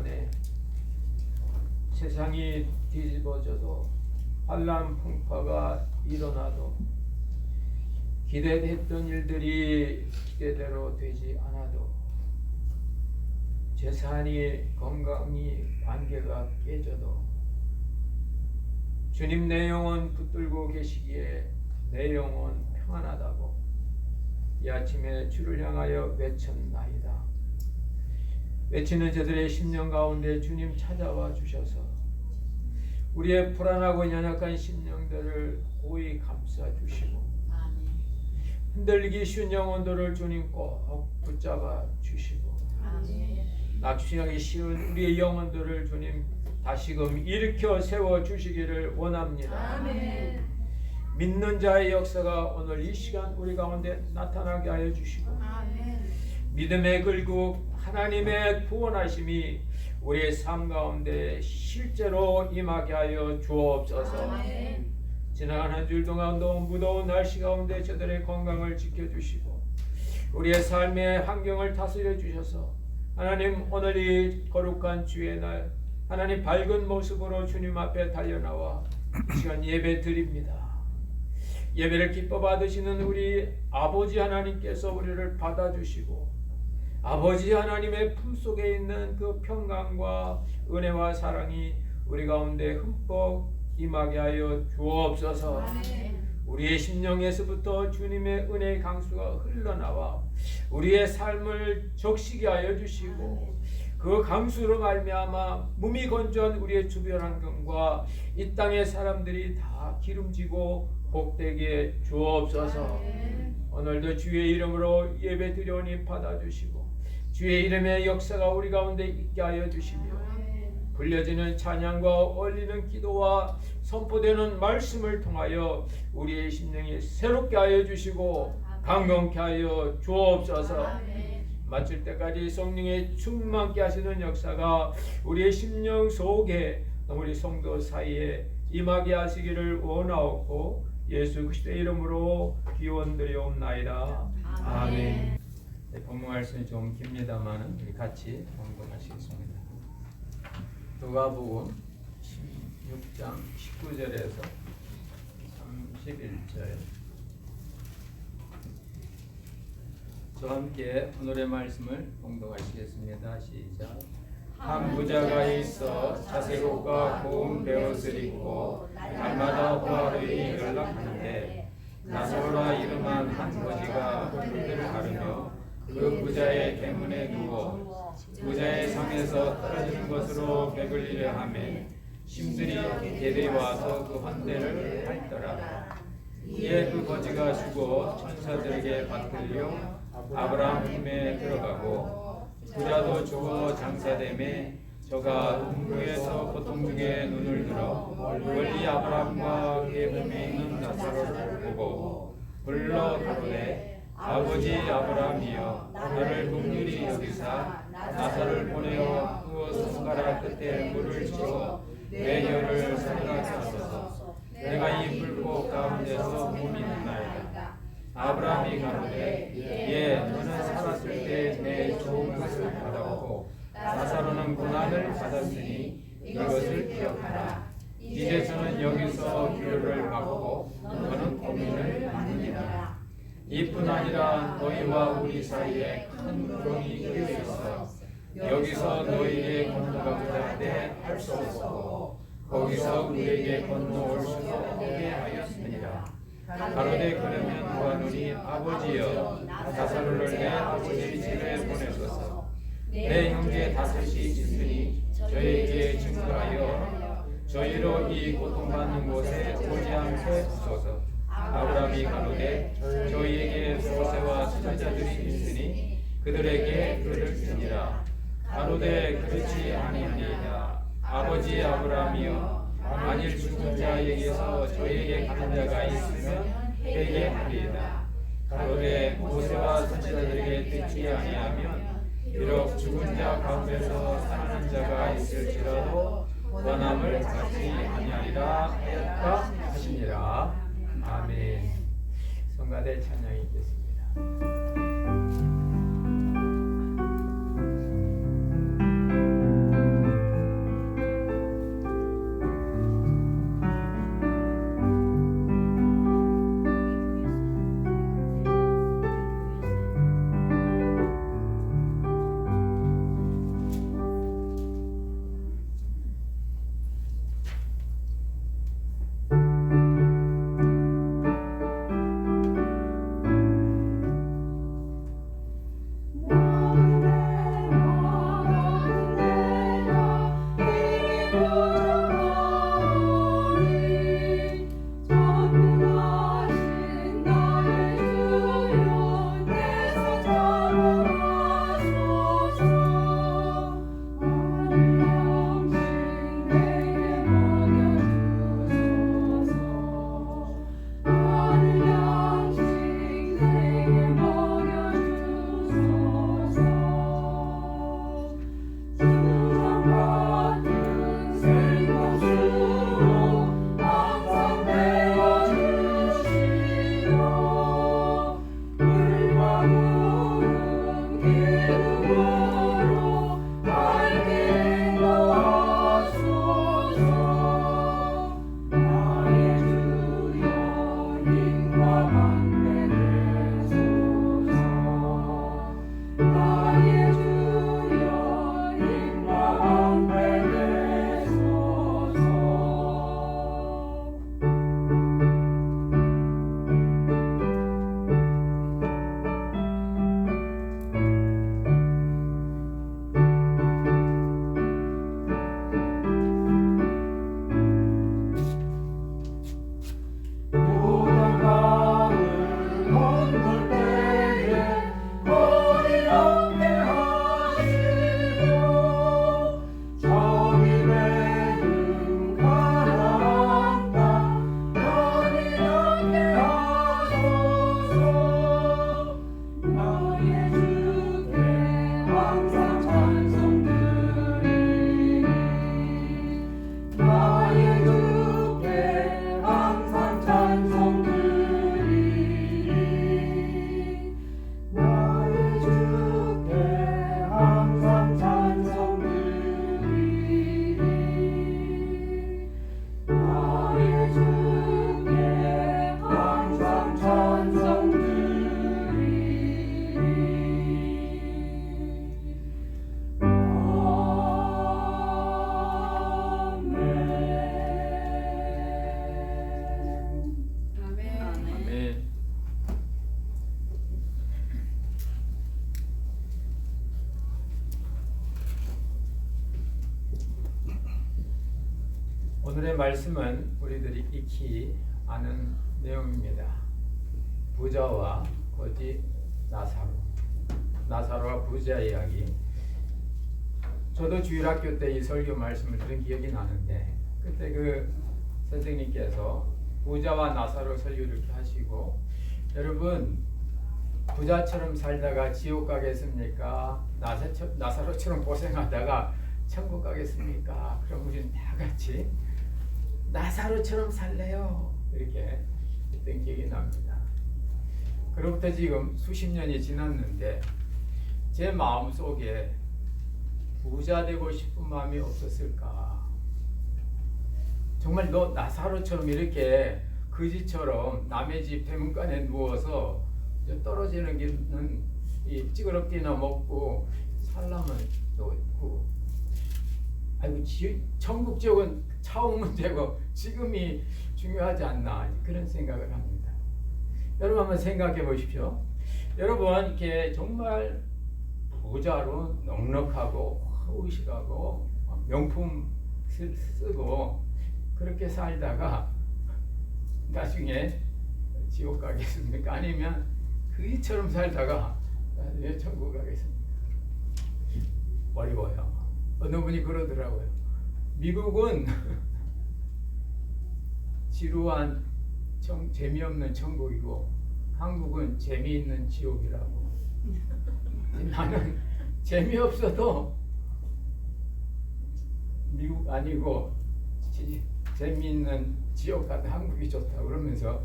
동안에 세상이 뒤집어져도 환난 풍파가 일어나도 기대했던 일들이 기대대로 되지 않아도 재산이 건강이 관계가 깨져도 주님 내 영혼 붙들고 계시기에 내 영혼 평안하다고 이 아침에 주를 향하여 외쳤나이다. 외치는 저들의 심령 가운데 주님 찾아와 주셔서 우리의 불안하고 연약한 심령들을 고이 감싸 주시고 흔들리기 쉬운 영혼들을 주님 꼭 붙잡아 주시고 낙심하기 쉬운 우리의 영혼들을 주님 다시금 일으켜 세워 주시기를 원합니다. 아멘. 믿는 자의 역사가 오늘 이 시간 우리 가운데 나타나게 하여 주시고 아멘. 믿음의 결국 하나님의 구원하심이 우리의 삶 가운데 실제로 임하게 하여 주옵소서. 아멘. 지나간 한 주일 동안 너무 무더운 날씨 가운데 저들의 건강을 지켜주시고 우리의 삶의 환경을 다스려 주셔서 하나님 오늘 이 거룩한 주의 날 하나님 밝은 모습으로 주님 앞에 달려나와 이 시간 예배 드립니다. 예배를 기뻐 받으시는 우리 아버지 하나님께서 우리를 받아주시고 아버지 하나님의 품속에 있는 그 평강과 은혜와 사랑이 우리 가운데 흠뻑 임하게 하여 주옵소서. 우리의 심령에서부터 주님의 은혜의 강수가 흘러나와 우리의 삶을 적시게 하여 주시고 그 강수로 말미암아 몸이 건조한 우리의 주변 환경과 이 땅의 사람들이 다 기름지고 복되게 주옵소서. 오늘도 주의 이름으로 예배 드려오니 받아주시고 주의 이름의 역사가 우리 가운데 있게 하여 주시며 불려지는 찬양과 올리는 기도와 선포되는 말씀을 통하여 우리의 심령이 새롭게 하여 주시고 강건케 하여 주옵소서. 마칠 때까지 성령의 충만케 하시는 역사가 우리의 심령 속에 우리 성도 사이에 임하게 하시기를 원하옵고 예수 그리스도의 이름으로 기원드리옵나이다. 아멘. 본문 말씀이 좀 깁니다만 우리 같이 공부하시겠습니다. 누가복음 16장 19절에서 31절. 저와 함께 오늘의 말씀을 봉독하시겠습니다. 시작. 한 부자가 있어 자색옷과 고운 베옷을 입고 날마다 호화로이 연락하는데 나사로라 이름한 한 거지가 흙을 가르며 그 부자의 대문에 누워 부자의 상에서 떨어지는 것으로 백을 이려 하매 심들이 대대 와서 그 환대를 할더라. 이에 그 거지가 죽어 천사들에게 받들려 아브라함 품에 들어가고 부자도 죽어 장사되매 저가 음부에서 고통 중에 눈을 들어 멀리 아브라함과 그의 품에 있는 나사로를 보고 불러 가로되 아버지 아브라함이여 나를 긍휼히 여기사 나사로를 보내어 그 손가락 끝에 물을 치고 내 혀를 살아나게 하소서. 내가 이 불꽃 가운데서 몸이 있나이다. 아브라함이 가로되 예 너는 살았을 때 내 좋은 것을 받았고 나사로는 고난을 받았으니 이것을 기억하라. 이제 저는 여기서 기회를 받고 너는 고민을 받느니라. 이뿐 아니라 너희와 우리 사이에 큰 구렁이 끼어 있어 여기서 너희에게 건너가고자 하되 할 수 없고 거기서 우리에게 건너올 수도 없게 하였느니라. 가로되 그러면 구하노니 아버지여 나사로를 내 아버지 집에 보내소서. 내 형제 다섯이 있으니 저에게 증거하여 저희로 이 고통받는 곳에 오지 않게 하소서. 아브라함이 가로되 저희에게 모세와 선지자들이 있으니 그들에게 들을지니라. 가로되 그렇지 아니하니이다. 아버지 아브라함이여 만일 죽은 자에게서 저희에게 가는 자가 있으면 회개하리이다. 가로되 모세와 선지자들에게 듣지 아니하면 비록 죽은 자 가운데서 살아난 자가 있을지라도 원함을 받지 아니하리라 하였다 하시니라. 아멘. 성가대 찬양이 있겠습니다. 오늘의 말씀은 우리들이 익히 아는 내용입니다. 부자와 거지 나사로와 부자 이야기. 저도 주일학교 때 이 설교 말씀을 들은 기억이 나는데, 그때 그 선생님께서 부자와 나사로 설교를 이렇게 하시고, 여러분 부자처럼 살다가 지옥 가겠습니까? 나사로처럼 고생하다가 천국 가겠습니까? 그럼 우리는 다 같이 나사로처럼 살래요, 이렇게 했던 기억이 납니다. 그로부터 지금 수십 년이 지났는데 제 마음속에 부자 되고 싶은 마음이 없었을까? 정말 너 나사로처럼 이렇게 거지처럼 남의 집 대문간에 누워서 떨어지는 길은 이 찌그럽기나 먹고 살라면 또 있고, 아이고 천국 지옥은 차후 문제고 지금이 중요하지 않나, 그런 생각을 합니다. 여러분 한번 생각해 보십시오. 여러분 이렇게 정말 부자로 넉넉하고 의식하고 명품 쓰고 그렇게 살다가 나중에 지옥 가겠습니까? 아니면 그이처럼 살다가 나중에 천국 가겠습니까? 어려워요. 어느 분이 그러더라고요. 미국은 지루한 재미없는 천국이고 한국은 재미있는 지옥이라고. 나는 재미없어도 미국 아니고 재미있는 지옥 같은 한국이 좋다 그러면서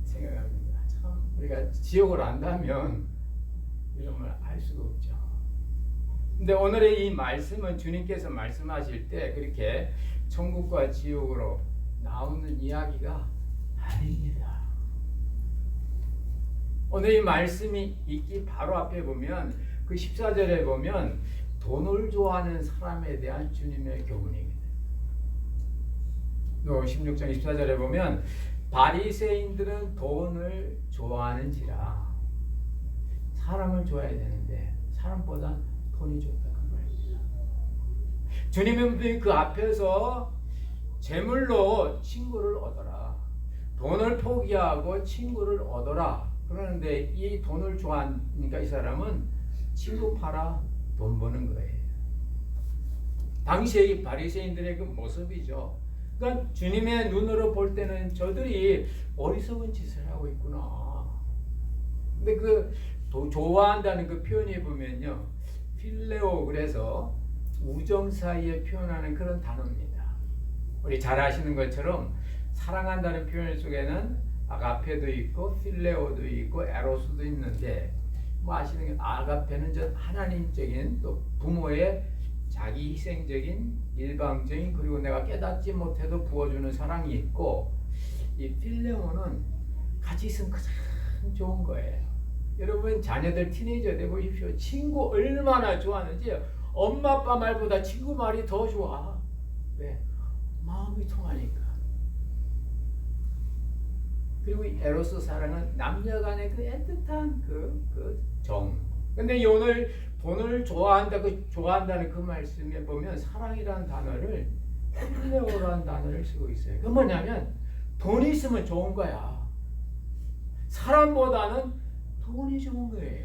생각합니다. 참 우리가 지옥을 안다면 이런 걸 알 수가 없죠. 근데 오늘의 이 말씀은 주님께서 말씀하실 때 그렇게 천국과 지옥으로 나오는 이야기가 아닙니다. 오늘 이 말씀이 있기 바로 앞에 보면 그 14절에 보면 돈을 좋아하는 사람에 대한 주님의 교훈입니다. 또 16장 24절에 보면 바리새인들은 돈을 좋아하는지라. 사람을 좋아해야 되는데 사람보다 돈이 좋다 그 말입니다. 주님은 그 앞에서 재물로 친구를 얻어라, 돈을 포기하고 친구를 얻어라 그러는데, 이 돈을 좋아하니까 이 사람은 친구 팔아 돈 버는 거예요. 당시의 바리새인들의 그 모습이죠. 그러니까 주님의 눈으로 볼 때는 저들이 어리석은 짓을 하고 있구나. 근데 그 좋아한다는 그 표현이 보면요, 필레오, 그래서 우정 사이에 표현하는 그런 단어입니다. 우리 잘 아시는 것처럼 사랑한다는 표현 속에는 아가페도 있고 필레오도 있고 에로스도 있는데, 뭐 아시는 게 아가페는 저 하나님적인 또 부모의 자기 희생적인 일방적인, 그리고 내가 깨닫지 못해도 부어주는 사랑이 있고, 이 필레오는 같이 있으면 가장 좋은 거예요. 여러분 자녀들 티네이저 돼 보십시오. 친구 얼마나 좋아하는지. 엄마 아빠 말보다 친구 말이 더 좋아. 왜? 마음이 통하니까. 그리고 이 에로스 사랑은 남녀 간의 그 애틋한 그 정. 근데 오늘 돈을 좋아한다는 그 말씀에 보면 사랑이라는 단어를 필레오라는 단어를 쓰고 있어요. 그 뭐냐면 돈이 있으면 좋은 거야. 사람보다는 돈이 좋은 거예요.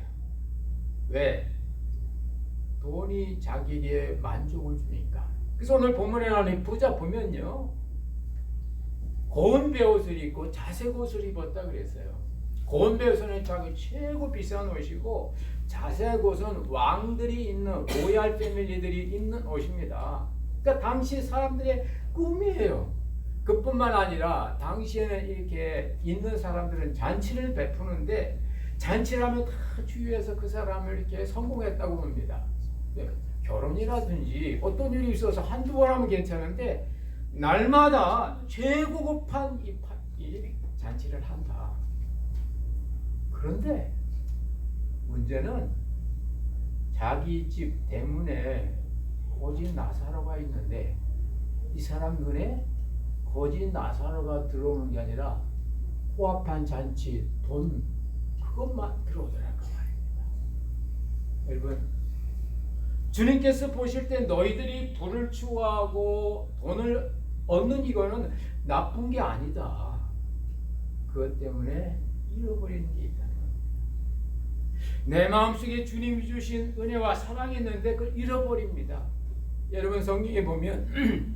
왜? 돈이 자기에게 만족을 주니까. 그래서 오늘 본문에 나오는 부자 보면요, 고운 베옷을 입고 자색 옷을 입었다 그랬어요. 고운 베옷은 자기 최고 비싼 옷이고, 자색 옷은 왕들이 입는, 로얄 패밀리들이 입는 옷입니다. 그러니까 당시 사람들의 꿈이에요. 그뿐만 아니라 당시에는 이렇게 있는 사람들은 잔치를 베푸는데, 잔치를 하면 다 주위에서 그 사람을 이렇게 성공했다고 봅니다. 결혼이라든지 어떤 일이 있어서 한두 번 하면 괜찮은데 날마다 최고급한 이 잔치를 한다. 그런데 문제는 자기 집 대문에 거지 나사로가 있는데, 이 사람 눈에 거지 나사로가 들어오는 게 아니라 호합한 잔치, 돈, 그것만 들어오더라는 말입니다. 여러분, 주님께서 보실 때 너희들이 부를 추구하고 돈을 얻는 이거는 나쁜 게 아니다. 그것 때문에 잃어버리는 게 있다는 겁니다. 내 마음속에 주님이 주신 은혜와 사랑이 있는데 그걸 잃어버립니다. 여러분 성경에 보면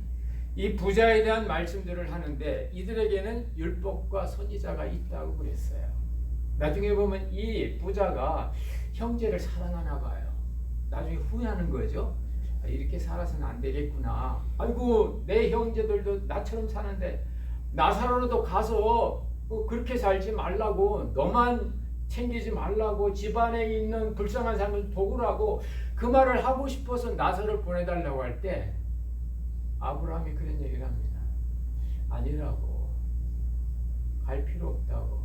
이 부자에 대한 말씀들을 하는데 이들에게는 율법과 선지자가 있다고 그랬어요. 나중에 보면 이 부자가 형제를 사랑하나 봐요. 나중에 후회하는 거죠. 이렇게 살아서는 안 되겠구나. 아이고 내 형제들도 나처럼 사는데 나사로도 가서 그렇게 살지 말라고, 너만 챙기지 말라고, 집안에 있는 불쌍한 사람을 도우라고 그 말을 하고 싶어서 나사로를 보내달라고 할 때 아브라함이 그런 얘기를 합니다. 아니라고, 갈 필요 없다고,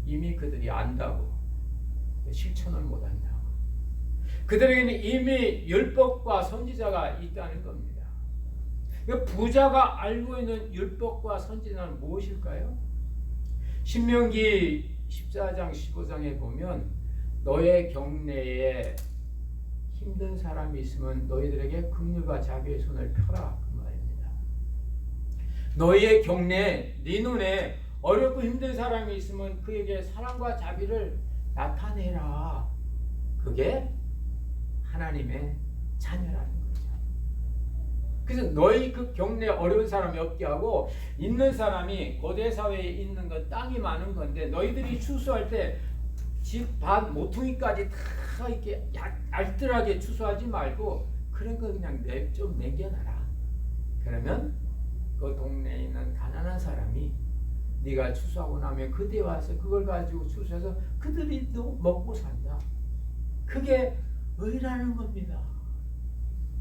이미 그들이 안다고, 실천을 못한다고. 그들에게는 이미 율법과 선지자가 있다는 겁니다. 부자가 알고 있는 율법과 선지자는 무엇일까요? 신명기 14장 15장에 보면 너의 경내에 힘든 사람이 있으면 너희들에게 긍휼과 자비의 손을 펴라, 그 말입니다. 너희의 경내에, 네 눈에 어렵고 힘든 사람이 있으면 그에게 사랑과 자비를 나타내라. 그게 하나님의 자녀라는 거죠. 그래서 너희 그 경내에 어려운 사람이 없게 하고, 있는 사람이 고대 사회에 있는 건 땅이 많은 건데 너희들이 추수할 때 집 반 모퉁이까지 다 이렇게 알뜰하게 추수하지 말고 그런 거 그냥 좀 남겨놔라. 그러면 그 동네에 있는 가난한 사람이 네가 추수하고 나면 그때 와서 그걸 가지고 추수해서 그들이 또 먹고 산다. 그게 의라는 겁니다.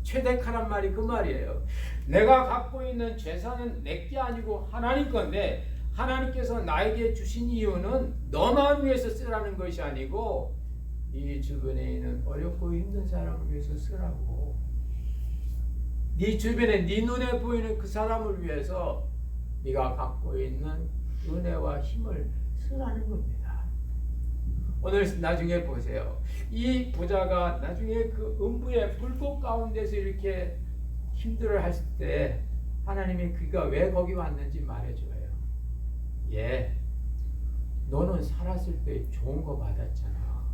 최대카란 말이 그 말이에요. 내가 갖고 있는 재산은 내게 아니고 하나님 건데 하나님께서 나에게 주신 이유는 너만 위해서 쓰라는 것이 아니고 이 주변에 있는 어렵고 힘든 사람을 위해서 쓰라고. 네 주변에 네 눈에 보이는 그 사람을 위해서 네가 갖고 있는 은혜와 힘을 쓰라는 겁니다. 오늘 나중에 보세요. 이 부자가 나중에 그 음부의 불꽃 가운데서 이렇게 힘들어 했을 때 하나님이 그가 왜 거기 왔는지 말해줘요. 예, 너는 살았을 때 좋은 거 받았잖아.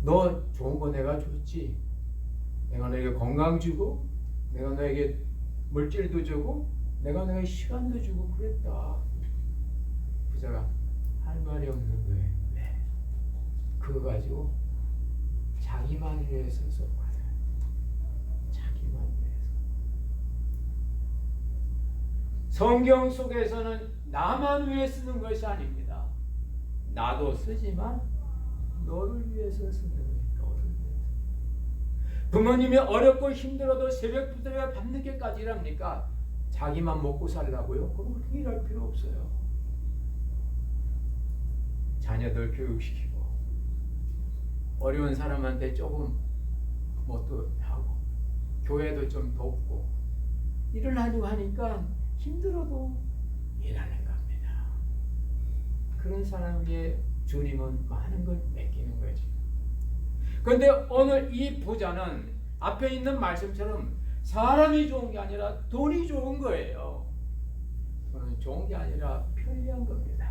너 좋은 거 내가 줬지. 내가 너에게 건강 주고, 내가 너에게 물질도 주고, 내가 너에게 시간도 주고 그랬다. 부자가 할 말이 없는 거예요. 왜? 그거 가지고 자기만 위해서 썼거든. 자기만 위해서. 성경 속에서는 나만 위해 쓰는 것이 아닙니다. 나도 쓰지만 너를 위해서 쓰는 거예요. 너를 위해서. 부모님이 어렵고 힘들어도 새벽부터 밤늦게까지 일합니까? 자기만 먹고 살라고요? 그럼 그렇게 일할 필요 없어요. 자녀들 교육시키고 어려운 사람한테 조금 뭣도 하고 교회도 좀 돕고 일을 하려고 하니까 힘들어도 일하는 겁니다. 그런 사람에게 주님은 많은 걸 맡기는 거죠. 그런데 오늘 이 부자는 앞에 있는 말씀처럼 사람이 좋은 게 아니라 돈이 좋은 거예요. 돈은 좋은 게 아니라 편리한 겁니다.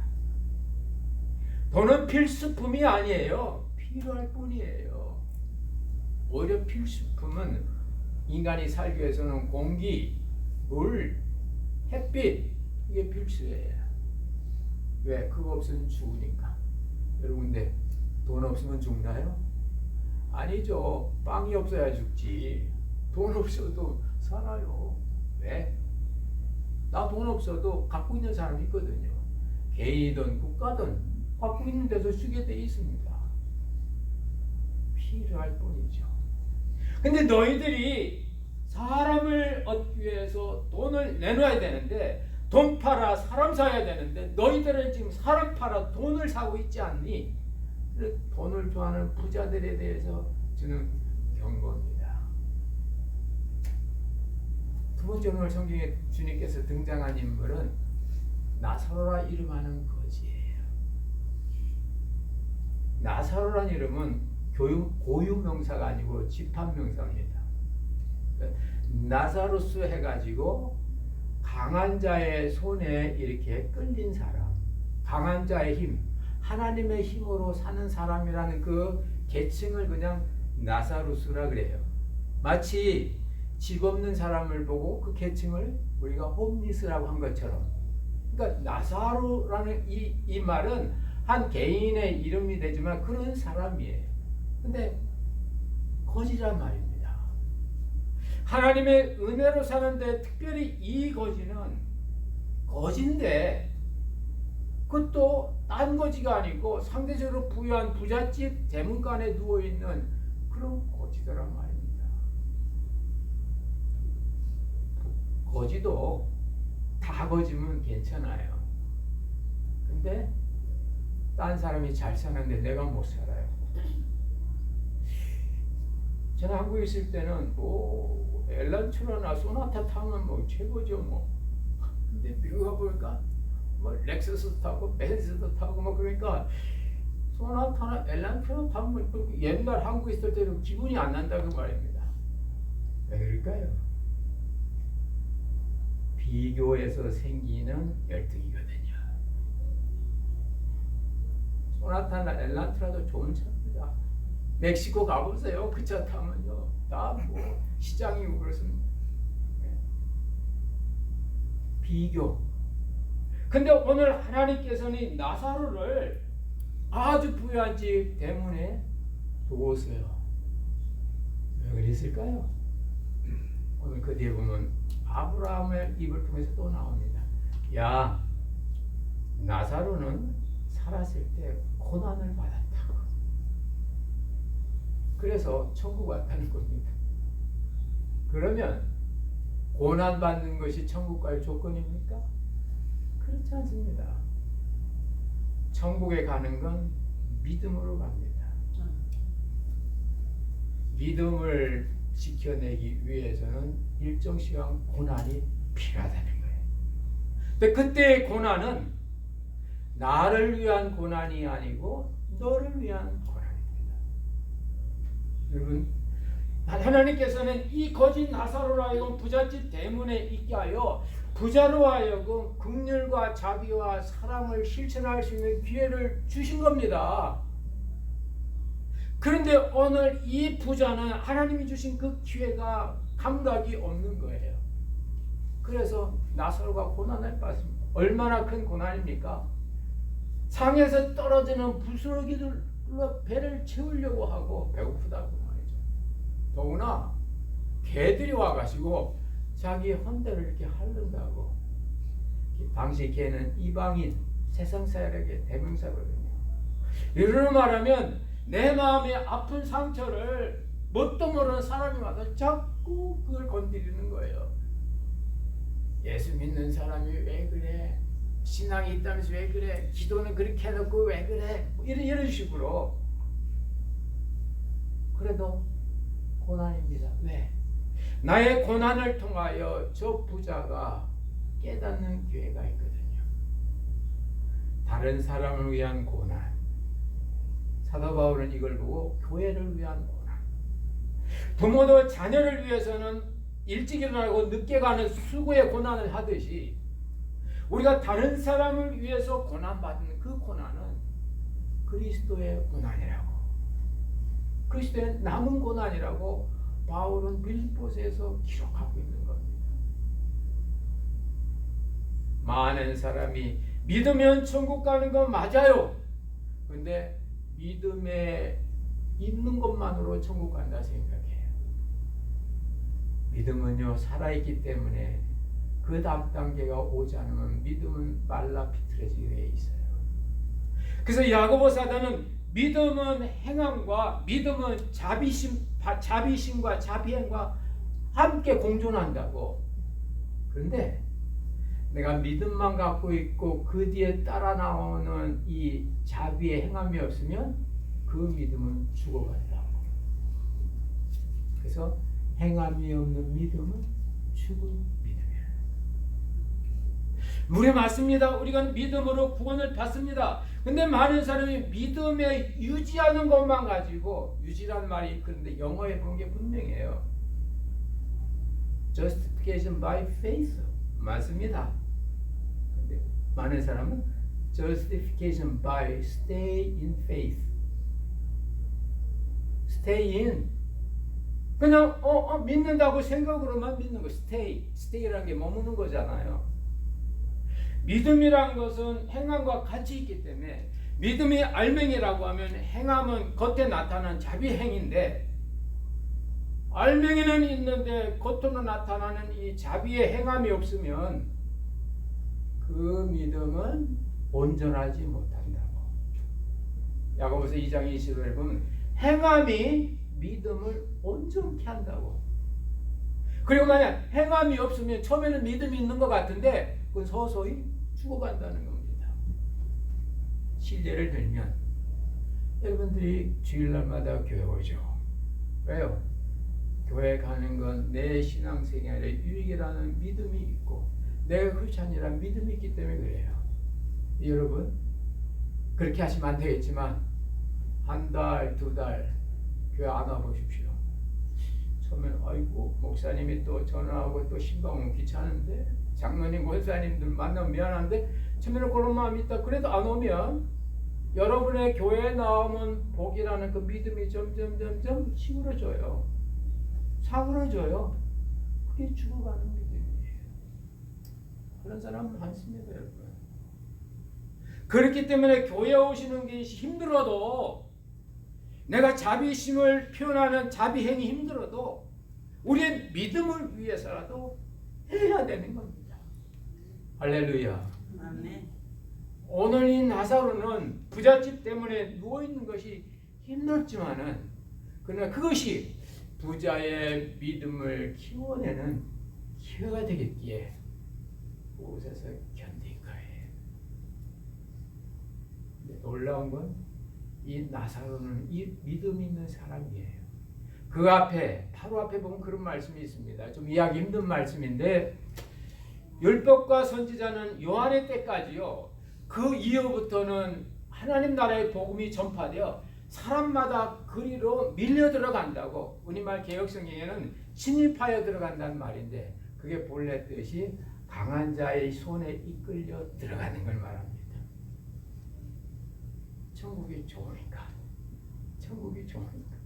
돈은 필수품이 아니에요. 필요할 뿐이에요. 오히려 필수품은 인간이 살기 위해서는 공기, 물, 햇빛, 이게 필수예요. 왜? 그거 없으면 죽으니까. 여러분, 근데 돈 없으면 죽나요? 아니죠. 빵이 없어야 죽지. 돈 없어도 살아요. 왜? 나 돈 없어도 갖고 있는 사람이 있거든요. 개인이든 국가든 갖고 있는 데서 쓰게 돼 있습니다. 필요할 뿐이죠. 근데 너희들이 사람을 얻기 위해서 돈을 내놔야 되는데, 돈 팔아 사람 사야 되는데 너희들은 지금 사람 팔아 돈을 사고 있지 않니? 돈을 좋아하는 부자들에 대해서 주는 경고입니다. 두 번째, 오늘 성경에 주님께서 등장한 인물은 나사로라 이름하는 거지예요. 나사로란 이름은 고유명사가 아니고 집합명사입니다. 나사로스 해가지고 강한 자의 손에 이렇게 끌린 사람, 강한 자의 힘, 하나님의 힘으로 사는 사람이라는 그 계층을 그냥 나사로스라 그래요. 마치 집 없는 사람을 보고 그 계층을 우리가 홈리스라고 한 것처럼. 그러니까 나사로라는 이 말은 한 개인의 이름이 되지만 그런 사람이에요. 근데 거지란 말입니다. 하나님의 은혜로 사는데 특별히 이 거지는 거지인데 그것도 딴 거지가 아니고 상대적으로 부유한 부잣집 대문간에 누워있는 그런 거지더란 말입니다. 거지도 다 거지면 괜찮아요. 근데 딴 사람이 잘 사는데 내가 못 살아요. 저는 한국에 있을 때는 뭐 엘란트라나 소나타 타면 뭐 최고죠 뭐. 근데 미국 가보니까 뭐 렉서스 타고 벤츠도 타고 뭐 그러니까 소나타나 엘란트라 타면 옛날 한국에 있을 때는 기분이 안 난다고 말입니다. 왜 그럴까요? 비교에서 생기는 열등이거든요. 소나타나 엘란트라도 좋은 차입니다. 멕시코 가보세요. 그 차 타면요 다 뭐 시장이고 그렇습니다. 비교. 근데 오늘 하나님께서는 나사로를 아주 부유한 집 때문에 두었어요. 왜 그랬을까요? 오늘 그 뒤에 보면 아브라함의 입을 통해서 또 나옵니다. 야, 나사로는 살았을 때 고난을 받았다고. 그래서 천국 왔다는 겁니다. 그러면 고난 받는 것이 천국 갈 조건입니까? 그렇지 않습니다. 천국에 가는 건 믿음으로 갑니다. 믿음을 지켜내기 위해서는 일정 시간 고난이 필요하다는 거예요. 근데 그때의 고난은 나를 위한 고난이 아니고 너를 위한 고난입니다. 여러분, 하나님께서는 이 거짓 나사로로 하여금 부잣집 대문에 있게 하여 부자로 하여금 긍휼과 자비와 사랑을 실천할 수 있는 기회를 주신 겁니다. 그런데 오늘 이 부자는 하나님이 주신 그 기회가 감각이 없는 거예요. 그래서 나사로가 고난을 받습니다. 얼마나 큰 고난입니까? 상에서 떨어지는 부스러기들로 배를 채우려고 하고 배고프다고 말이죠. 더구나 개들이 와가지고 자기 헌대를 이렇게 핥는다고. 당시 개는 이방인 세상 사람에게 대명사거든요. 이를 말하면 내 마음의 아픈 상처를 뭣도 모르는 사람이 와서 자꾸 그걸 건드리는 거예요. 예수 믿는 사람이 왜 그래? 신앙이 있다면서 왜 그래? 기도는 그렇게 해놓고 왜 그래? 이런 식으로. 그래도 고난입니다. 왜? 나의 고난을 통하여 저 부자가 깨닫는 기회가 있거든요. 다른 사람을 위한 고난. 사도 바울은 이걸 보고 교회를 위한 고난. 부모도 자녀를 위해서는 일찍 일어나고 늦게 가는 수고의 고난을 하듯이 우리가 다른 사람을 위해서 고난받는 그 고난은 그리스도의 고난이라고, 그리스도의 남은 고난이라고 바울은 빌립보서에서 기록하고 있는 겁니다. 많은 사람이 믿으면 천국 가는 건 맞아요. 근데 믿음에 있는 것만으로 천국 간다 생각해요. 믿음은요 살아있기 때문에 그 다음 단계가 오지 않으면 믿음은 말라 비틀어지게 돼 있어요. 그래서 야고보 사도는 믿음은 행함과 믿음은 자비심과 자비행과 함께 공존한다고. 그런데 내가 믿음만 갖고 있고 그 뒤에 따라 나오는 이 자비의 행함이 없으면 그 믿음은 죽어간다고. 그래서 행함이 없는 믿음은 죽은 믿음이에요. 우리 맞습니다. 우리가 믿음으로 구원을 받습니다. 근데 많은 사람이 믿음에 유지하는 것만 가지고, 유지란 말이 그런데 영어에 본 게 분명해요. justification by faith 맞습니다. 근데 많은 사람은 justification by stay in faith. stay in 그냥 믿는다고 생각으로만 믿는 거. stay라는 게 머무는 거잖아요. 믿음이란 것은 행함과 같이 있기 때문에 믿음이 알맹이라고 하면 행함은 겉에 나타나는 자비행인데 알맹이는 있는데 겉으로 나타나는 이 자비의 행함이 없으면 그 믿음은 온전하지 못한다고. 야고보서 2장 20절에 보면 행함이 믿음을 온전케 한다고. 그리고 만약 행함이 없으면 처음에는 믿음이 있는 것 같은데 그건 서서히 죽어간다는 겁니다. 실례를 들면 여러분들이 주일날마다 교회 오죠. 왜요? 교회 가는 건 내 신앙생활의 유익이라는 믿음이 있고 내가 크리스찬이라는 믿음이 있기 때문에 그래요. 여러분 그렇게 하시면 안 되겠지만 한 달, 두 달 교회 안 와보십시오. 처음엔 아이고 목사님이 또 전화하고 또 신방 오면 귀찮은데 장로님, 권사님들 만나면 미안한데 처음에는 그런 마음이 있다. 그래도 안 오면 여러분의 교회에 나오면 복이라는 그 믿음이 점점 시무러져요. 사그러져요. 그게 죽어가는 믿음이에요. 그런 사람 많습니다, 여러분. 그렇기 때문에 교회에 오시는 게 힘들어도 내가 자비심을 표현하는 자비행이 힘들어도 우리의 믿음을 위해서라도 해야 되는 겁니다. 할렐루야. 아멘. 오늘 이 나사로는 부잣집 때문에 누워있는 것이 힘들지만은 그러나 그것이 부자의 믿음을 키워내는 기회가 되겠기에 그곳에서 견딘 거예요. 근데 놀라운 건 이 나사로는 이 믿음 있는 사람이에요. 그 앞에 바로 앞에 보면 그런 말씀이 있습니다. 좀 이해하기 힘든 말씀인데 율법과 선지자는 요한의 때까지요. 그 이후부터는 하나님 나라의 복음이 전파되어 사람마다 그리로 밀려 들어간다고. 우리말 개혁성경에는 침입하여 들어간다는 말인데 그게 본래 뜻이 강한 자의 손에 이끌려 들어가는 걸 말합니다. 천국이 좋으니까. 천국이 좋으니까.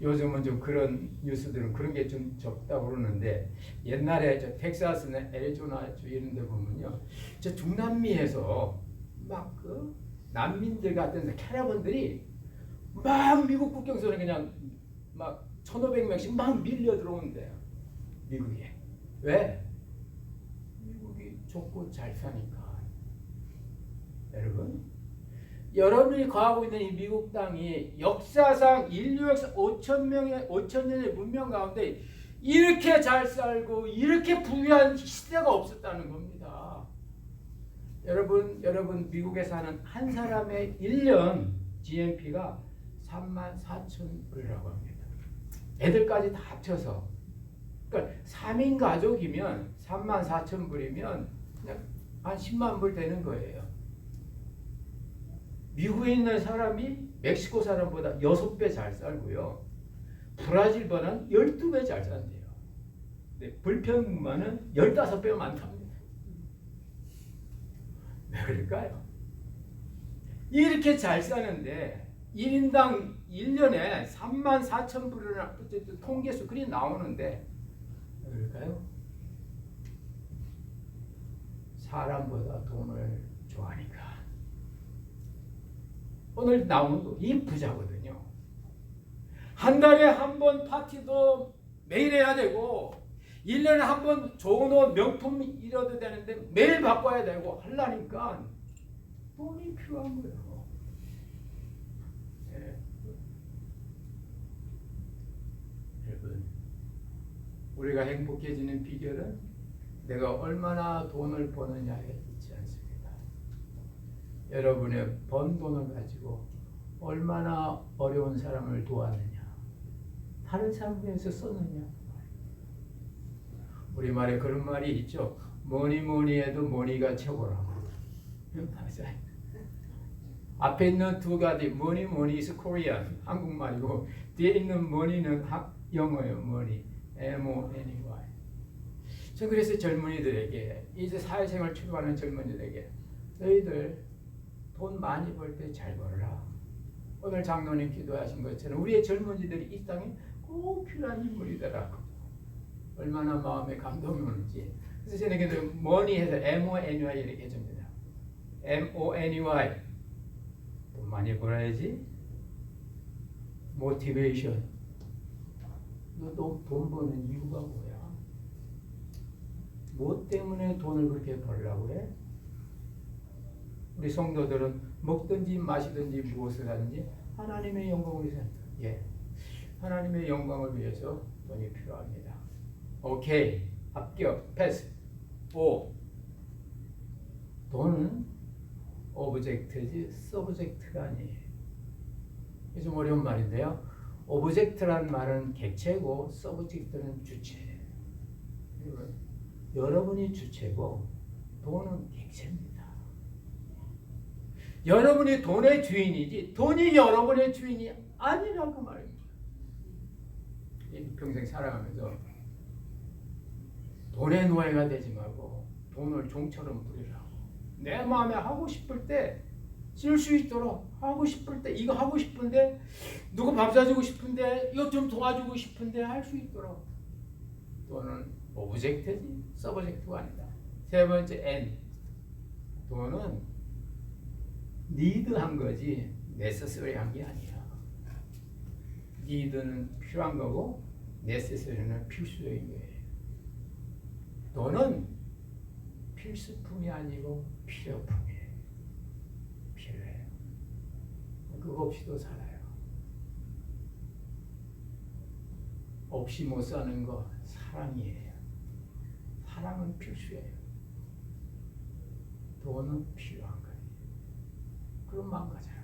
요즘은 좀 그런 뉴스들은 그런 게 좀 적다고 그러는데 옛날에 저 텍사스나 애리조나주 이런 데 보면요. 저 중남미에서 막 그 난민들 같은 캐나건들이 막 미국 국경선에 그냥 막 1,500명씩 막 밀려 들어온대요. 미국에. 왜? 미국이 좋고 잘 사니까. 여러분, 여러분이 거하고 있는 이 미국 땅이 역사상 인류 역사 5,000년의 문명 가운데 이렇게 잘 살고 이렇게 부유한 시대가 없었다는 겁니다. 여러분 미국에 사는 한 사람의 1년 GNP가 34,000불이라고 합니다. 애들까지 다 합쳐서. 그러니까 3인 가족이면 34,000불이면 그냥 한 10만 불 되는 거예요. 미국에 있는 사람이 멕시코 사람보다 6배 잘 살고요. 브라질보다는 12배 잘 산대요. 불평만은 15배 많답니다. 왜 그럴까요? 이렇게 잘 사는데 1인당 1년에 34,000불이나 어쨌든 통계수 그리 나오는데 왜 그럴까요? 사람보다 돈을 좋아하니까. 오늘 나오는 거 이 부자거든요. 한 달에 한 번 파티도 매일 해야 되고 1년에 한 번 좋은 옷 명품 이뤄도 되는데 매일 바꿔야 되고 하려니까 돈이 필요한 거예요. 네. 여러분, 우리가 행복해지는 비결은 내가 얼마나 돈을 버느냐에 있지 않습니다. 여러분의 번 돈을 가지고 얼마나 어려운 사람을 도왔느냐, 다른 사람을 위해서 썼느냐. 우리말에 그런 말이 있죠. 뭐니 해도 뭐니가 최고라고. 맞아요. 앞에 있는 두 가지 뭐니 is Korean, 한국말이고 뒤에 있는 뭐니는 영어예요. 뭐니. MONEY. 저 그래서 젊은이들에게, 이제 사회생활 출발하는 젊은이들에게, 너희들 돈 많이 벌 때 잘 벌어라. 오늘 장로님 기도하신 것처럼 우리의 젊은이들이 이 땅에 꼭 필요한 인물이더라. 얼마나 마음에 감동이 오는지. 그래서 저는 머니 해서 MONEY 이렇게 해줍니다. MONEY. 돈 많이 벌어야지. 모티베이션. 너 돈 버는 이유가 뭐야? 뭐 때문에 돈을 그렇게 벌려고 해? 우리 성도들은 먹든지 마시든지 무엇을 하든지 하나님의 영광을 위해서, 하나님의 영광을 위해서 돈이 필요합니다. 오케이, 합격, 패스. 5. 돈은 오브젝트지 서브젝트가 아니에요. 이게 좀 어려운 말인데요. 오브젝트란 말은 객체고 서브젝트는 주체예요. 여러분이 주체고 돈은 객체입니다. 여러분이 돈의 주인이지 돈이 여러분의 주인이 아니라고 말입니다. 평생 살아가면서 돈의 노예가 되지 말고 돈을 종처럼 부리라고. 내 마음에 하고 싶을 때 쓸 수 있도록, 하고 싶을 때 이거 하고 싶은데, 누구 밥 사주고 싶은데, 이거 좀 도와주고 싶은데 할 수 있도록. 돈은 오브젝트지 서브젝트가 아니다. 세 번째 N. 돈은 니드한 거지 네세서리한 게 아니야. 니드는 필요한 거고 네세서리는 필수적인 거예요. 돈은 필수품이 아니고 필요품이에요. 필요해요. 그거 없이도 살아요. 없이 못 사는 거 사랑이에요. 사랑은 필수예요. 돈은 필요한 거예요. 그런 마음 가져요.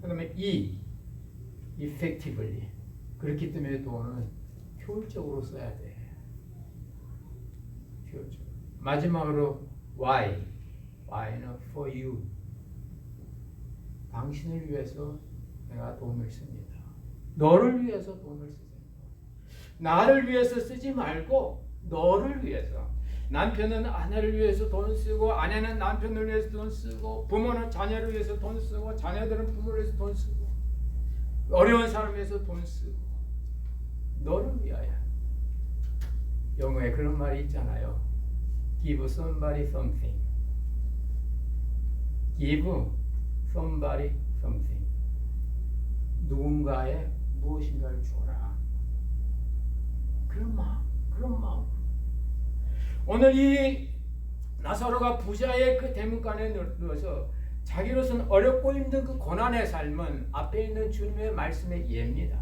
그 다음에 effectively. 그렇기 때문에 돈은 효율적으로 써야 돼. 효율적. 마지막으로 why. why는 for you. 당신을 위해서 내가 돈을 씁니다. 너를 위해서 돈을 쓰세요. 나를 위해서 쓰지 말고 너를 위해서. 남편은 아내를 위해서 돈 쓰고, 아내는 남편을 위해서 돈 쓰고, 부모는 자녀를 위해서 돈 쓰고, 자녀들은 부모를 위해서 돈 쓰고, 어려운 사람을 위해서 돈 쓰고, 너를 위하여. 영어에 그런 말이 있잖아요. Give somebody something. Give somebody something. 누군가에 무엇인가를 주어라. 그런 마음, 그런 마음. 오늘 이 나사로가 부자의 그 대문간에 누워서 자기로서는 어렵고 힘든 그 고난의 삶은 앞에 있는 주님의 말씀의 예입니다.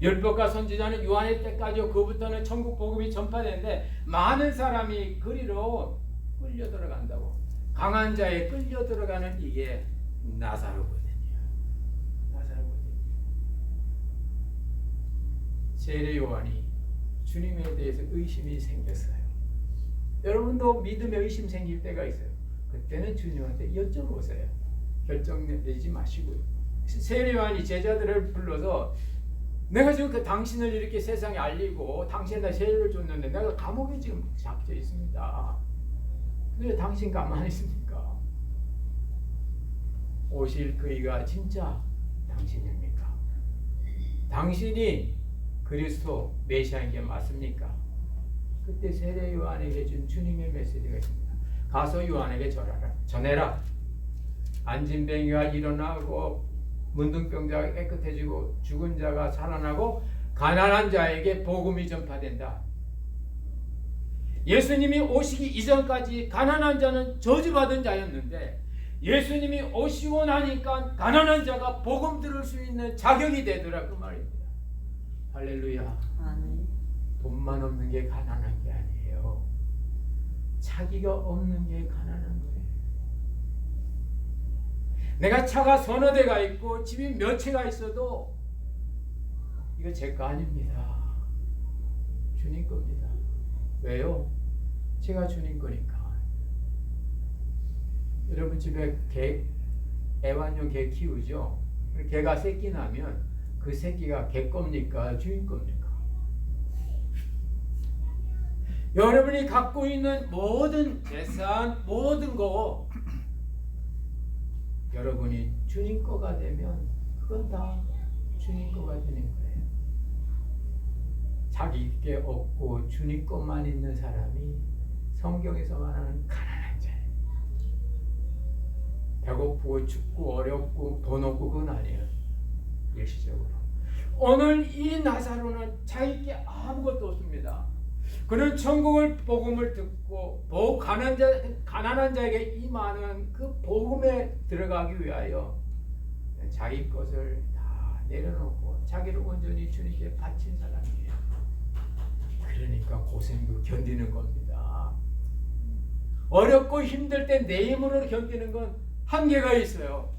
율법과 선지자는 요한의 때까지 그부터는 천국 복음이 전파되는데 많은 사람이 그리로 끌려 들어간다고. 강한 자에 끌려 들어가는 이게 나사로거든요. 나사로거든요. 세례 요한이 주님에 대해서 의심이 생겼어요. 여러분도 믿음에 의심 생길 때가 있어요. 그때는 주님한테 여쭤보세요. 결정 내지 마시고요. 세례 요한이 제자들을 불러서 내가 지금 그 당신을 이렇게 세상에 알리고 당신에다 세례를 줬는데 내가 감옥에 지금 잡혀 있습니다. 근데 왜 당신 가만히 있습니까? 오실 그이가 진짜 당신입니까? 당신이 그리스도 메시아인 게 맞습니까? 그때 세례 요한에게 준 주님의 메시지가 있습니다. 가서 요한에게 전해라. 안진뱅이가 일어나고 문둥병자가 깨끗해지고 죽은 자가 살아나고 가난한 자에게 복음이 전파된다. 예수님이 오시기 이전까지 가난한 자는 저주받은 자였는데 예수님이 오시고 나니까 가난한 자가 복음 들을 수 있는 자격이 되더라 그 말입니다. 할렐루야. 아멘. 돈만 없는 게 가난한 게 아니에요. 차기가 없는 게 가난한 거예요. 내가 차가 서너 대가 있고 집이 몇 채가 있어도 이거 제 거 아닙니다. 주님 겁니다. 왜요? 제가 주님 거니까. 여러분 집에 애완용 개 키우죠? 개가 새끼 나면 그 새끼가 개 겁니까? 주인 겁니까? 여러분이 갖고 있는 모든 재산, 모든 거 여러분이 주님 거가 되면 그건 다 주님 거가 되는 거예요. 자기 게 없고 주님 것만 있는 사람이 성경에서 말하는 가난한 자예요. 배고프고 춥고 어렵고 돈 없고 그건 아니에요. 일시적으로. 오늘 이 나사로는 자기께 아무것도 없습니다. 그는 천국을 복음을 듣고 가난한 자에게 임하는 그 복음에 들어가기 위하여 자기 것을 다 내려놓고 자기를 온전히 주님께 바친 사람이에요. 그러니까 고생도 견디는 겁니다. 어렵고 힘들 때 내 힘으로 견디는 건 한계가 있어요.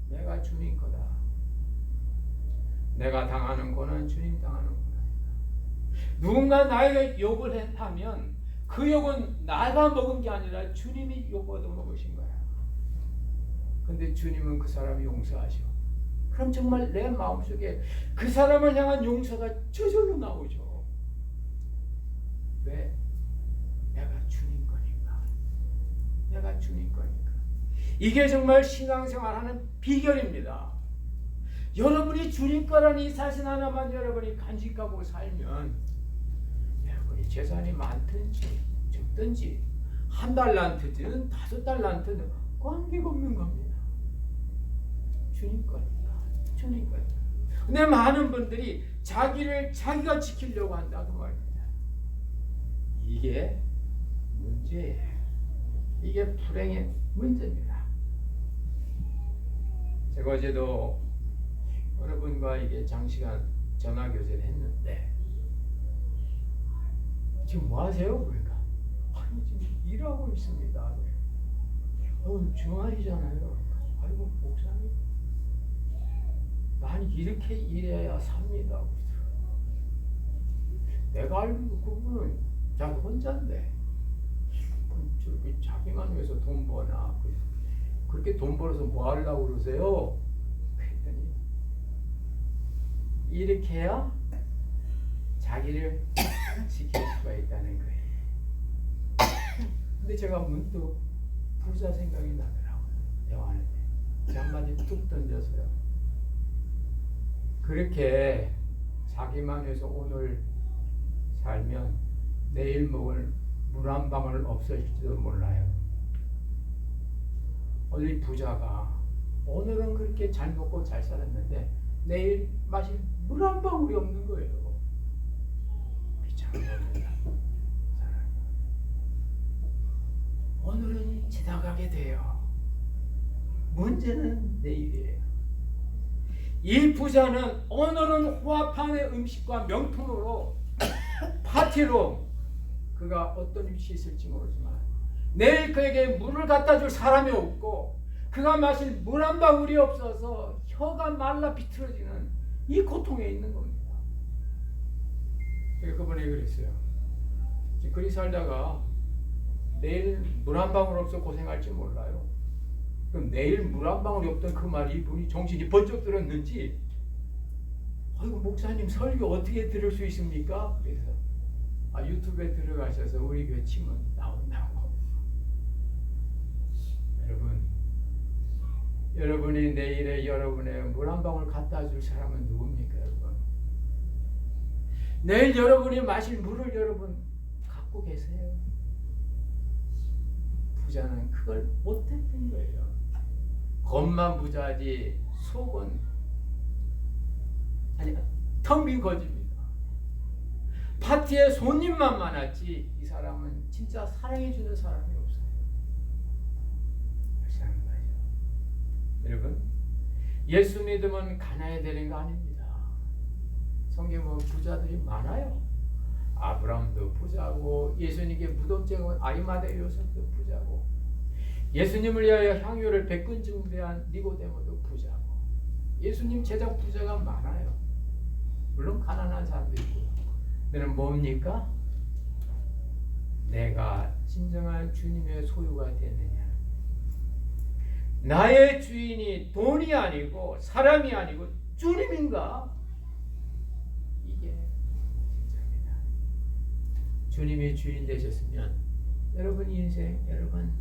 내가 주님 거다. 내가 당하는 거는 주님 당하는 거다. 누군가 나에게 욕을 하면 그 욕은 나가 먹은 게 아니라 주님이 욕 얻어 먹으신 거야. 근데 주님은 그 사람을 용서하셔. 그럼 정말 내 마음속에 그 사람을 향한 용서가 저절로 나오죠. 왜? 내가 주님 거니까. 내가 주님 거니까. 이게 정말 신앙생활하는 비결입니다. 여러분이 주님 거라는 이 사실 하나만 여러분이 간직하고 살면 여러분이 재산이 많든지 적든지 1달란트든 5달란트든 관계가 없는 겁니다. 주님 거니까. 주님 거니까. 근데 많은 분들이 자기가 지키려고 한다고 말입니다. 이게 문제예요. 이게 불행의 문제입니다. 제가 어제도 여러분과 이게 장시간 전화 교제를 했는데 지금 뭐 하세요? 그러니까 아니 지금 일하고 있습니다. 주말이잖아요. 아이고 목사님, 난 이렇게 일해야 삽니다. 내가 알고 그분은 자기 혼자인데 자기만 위해서 돈 버나 그렇게 돈 벌어서 뭐 하려고 그러세요? 그랬더니 이렇게 해야 자기를 지킬 수가 있다는 거예요. 근데 제가 문득 부자 생각이 나더라고요. 대화하는데 한마디 툭 던져서요. 그렇게 자기만 위해서 오늘 살면 내일 먹을 물 한 방울 없어질지도 몰라요. 오늘 부자가 오늘은 그렇게 잘 먹고 잘 살았는데 내일 마실 물 한 방울이 없는 거예요. 비참합니다. 오늘은 지나가게 돼요. 문제는 내일이에요. 이 부자는 오늘은 호화판의 음식과 명품으로 파티로 그가 어떤 위치에 있을지 모르지만 내일 그에게 물을 갖다 줄 사람이 없고 그가 마실 물 한 방울이 없어서 혀가 말라 비틀어지는 이 고통에 있는 겁니다. 그분이 그랬어요. 그리 살다가 내일 물 한 방울 없어 고생할지 몰라요. 그럼 내일 물 한 방울이 없던 그 말이 이분이 정신이 번쩍 들었는지 아이고 목사님 설교 어떻게 들을 수 있습니까? 그래서 유튜브에 들어가셔서 우리 교회 치면 나온다고. 여러분이 내일에 여러분의 물 한 방울 갖다 줄 사람은 누굽니까, 여러분? 내일 여러분이 마실 물을 여러분 갖고 계세요. 부자는 그걸 못했던 거예요. 겉만 부자지 속은 텅 빈 거지입니다. 파티에 손님만 많았지 이 사람은 진짜 사랑해주는 사람이 없어요. 여러분, 예수 믿으면 가난해야 되는 거 아닙니다. 성경에 보면 부자들이 많아요. 아브라함도 부자고 예수님께 무덤쟁은 아리마대 요셉도 부자고 예수님을 위하여 향유를 100근 증배한 니고데모도 부자고 예수님 제자 부자가 많아요. 물론 가난한 사람도 있고요. 너는 뭡니까? 내가 진정한 주님의 소유가 됐느냐? 나의 주인이 돈이 아니고 사람이 아니고 주님인가? 이게 진짜입니다. 주님이 주인 되셨으면 여러분 인생 여러분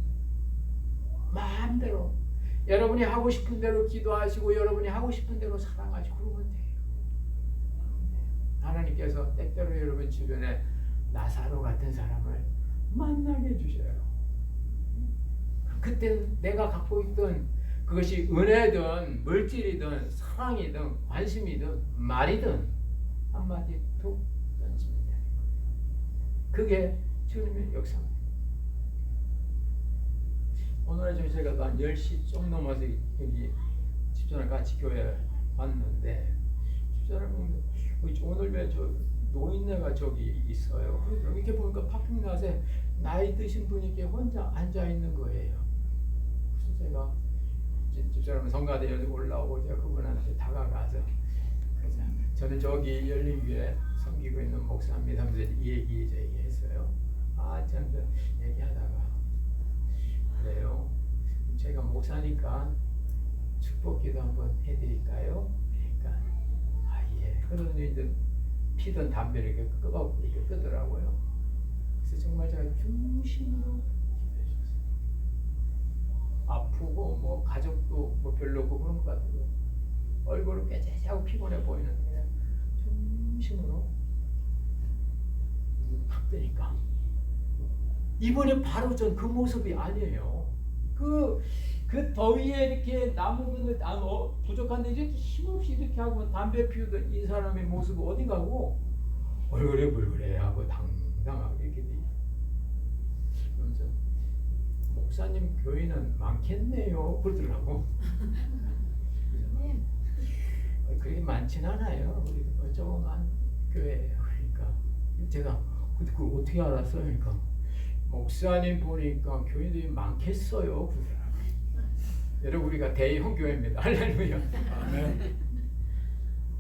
마음대로 여러분이 하고 싶은 대로 기도하시고 여러분이 하고 싶은 대로 사랑하시고 그러면 돼요. 하나님께서 때때로 여러분 주변에 나사로 같은 사람을 만나게 해주셔요. 그때 내가 갖고 있던 그것이 은혜든 물질이든 사랑이든 관심이든 말이든 한마디 툭 던집니다. 그게 주님의 역사입니다. 오늘 제가 한 10시 좀 넘어서 여기 집사람 같이 교회 왔는데 집사람은 오늘 왜 저 노인네가 저기 있어요. 이렇게 보니까 파킹plat에 나이 드신 분이 이렇게 혼자 앉아 있는 거예요. 그래서 제가 집사람은 성가대에 올라오고 제가 그분한테 다가가서 그래서 저는 저기 열린교회 섬기고 있는 목사입니다 하면서 이 얘기 얘기했어요. 참 얘기하다가 그래요. 제가 목사니까 축복기도 한번 해드릴까요? 그러니까 예. 그러더니 이제 피던 담배를 이렇게 끄고 이렇게 끄더라고요. 그래서 정말 제가 중심으로 기도해 줬어요. 아프고 뭐 가족도 뭐 별로 없고 그런 것 같아요. 얼굴은 깨끗하고 피곤해 보이는데 그냥 중심으로 팍 뜨니까 이번에 바로 전 그 모습이 아니에요. 그 더위에 이렇게 나무근을 부족한데 이렇게 힘없이 이렇게 하고 담배 피우던 이 사람의 모습 어디 가고 얼굴에 불그레 하고 당당하게 이렇게 돼. 그러면서 목사님 교회는 많겠네요 그러더라고. 그렇게 많진 않아요. 우리 조그만 교회예요. 그러니까 제가 그걸 어떻게 알았어요? 그러니까 목사님 보니까 교인들이 많겠어요. 여러분 우리가 대형 교회입니다. 할렐루야. 아멘.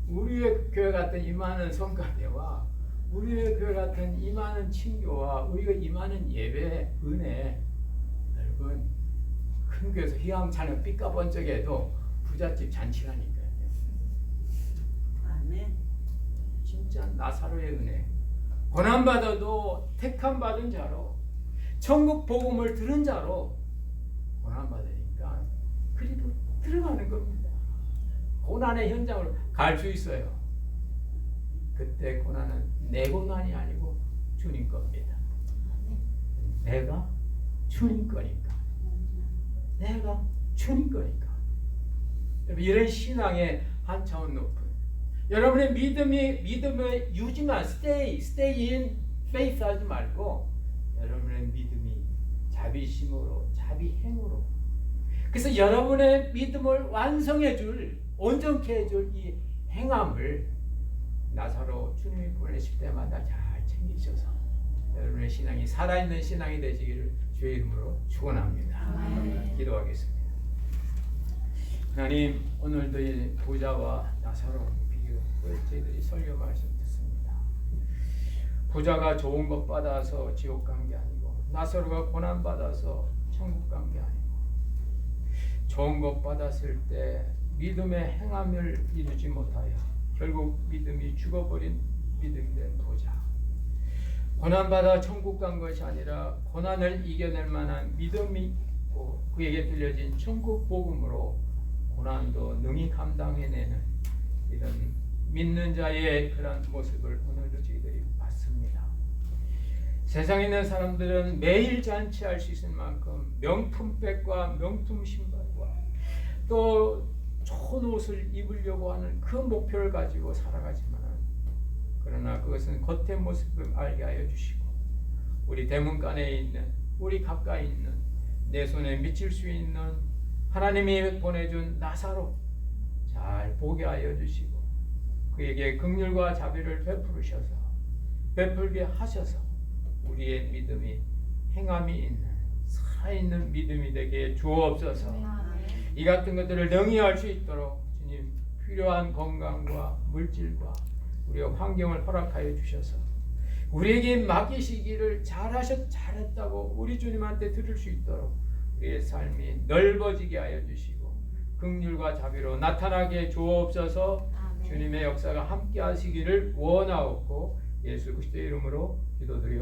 우리의 교회 같은 이 많은 성가대와 우리의 교회 같은 이 많은 친교와 우리가 이 많은 예배 은혜 여러분 큰 교회에서 휘황찬을 삐까번쩍해도 부잣집 잔치라니까요. 아멘. 진짜 나사로의 은혜 고난받아도 택함 받은 자로 천국 복음을 들은 자로 고난받으니까 그리도 들어가는 겁니다. 고난의 현장으로 갈 수 있어요. 그때 고난은 내 고난이 아니고 주님 겁니다. 내가 주님 거니까. 내가 주님 거니까. 이런 신앙의 한 차원 높은 여러분의 믿음의 유지만 stay in faith 하지 말고 여러분의 믿음이 자비심으로 자비행으로 그래서 여러분의 믿음을 완성해 줄 온전케 해줄 이 행함을 나사로 주님이 보내실 때마다 잘 챙기셔서 여러분의 신앙이 살아있는 신앙이 되시기를 주의 이름으로 축원합니다. 기도하겠습니다. 하나님 오늘도 이 부자와 나사로 비유 저희들이 설교 말씀 듣습니다. 부자가 좋은 것 받아서 지옥 간 게 아니고 나사로가 고난 받아서 천국 간 게 아니고 좋은 것 받았을 때 믿음의 행함을 이루지 못하여 결국 믿음이 죽어버린 믿음이 된 부자. 고난받아 천국 간 것이 아니라 고난을 이겨낼 만한 믿음이 있고 그에게 들려진 천국 복음으로 고난도 능히 감당해내는 이런 믿는 자의 그런 모습을 오늘도 저희들이 봤습니다. 세상에 있는 사람들은 매일 잔치할 수 있을 만큼 명품백과 명품 신발과 또 좋은 옷을 입으려고 하는 그 목표를 가지고 살아가지만 그러나 그것은 겉의 모습을 알게 하여 주시고 우리 대문간에 있는 우리 가까이 있는 내 손에 미칠 수 있는 하나님이 보내준 나사로 잘 보게 하여 주시고 그에게 긍휼과 자비를 베풀게 하셔서 우리의 믿음이 행함이 있는 살아있는 믿음이 되게 주옵소서. 이 같은 것들을 능히 할 수 있도록 주님 필요한 건강과 물질과 우리의 환경을 허락하여 주셔서 우리에게 맡기시기를 잘했다고 우리 주님한테 들을 수 있도록 우리의 삶이 넓어지게 하여 주시고 긍휼과 자비로 나타나게 주옵소서. 주님의 역사가 함께 하시기를 원하옵고 예수 그리스도의 이름으로 기도드리옵소서.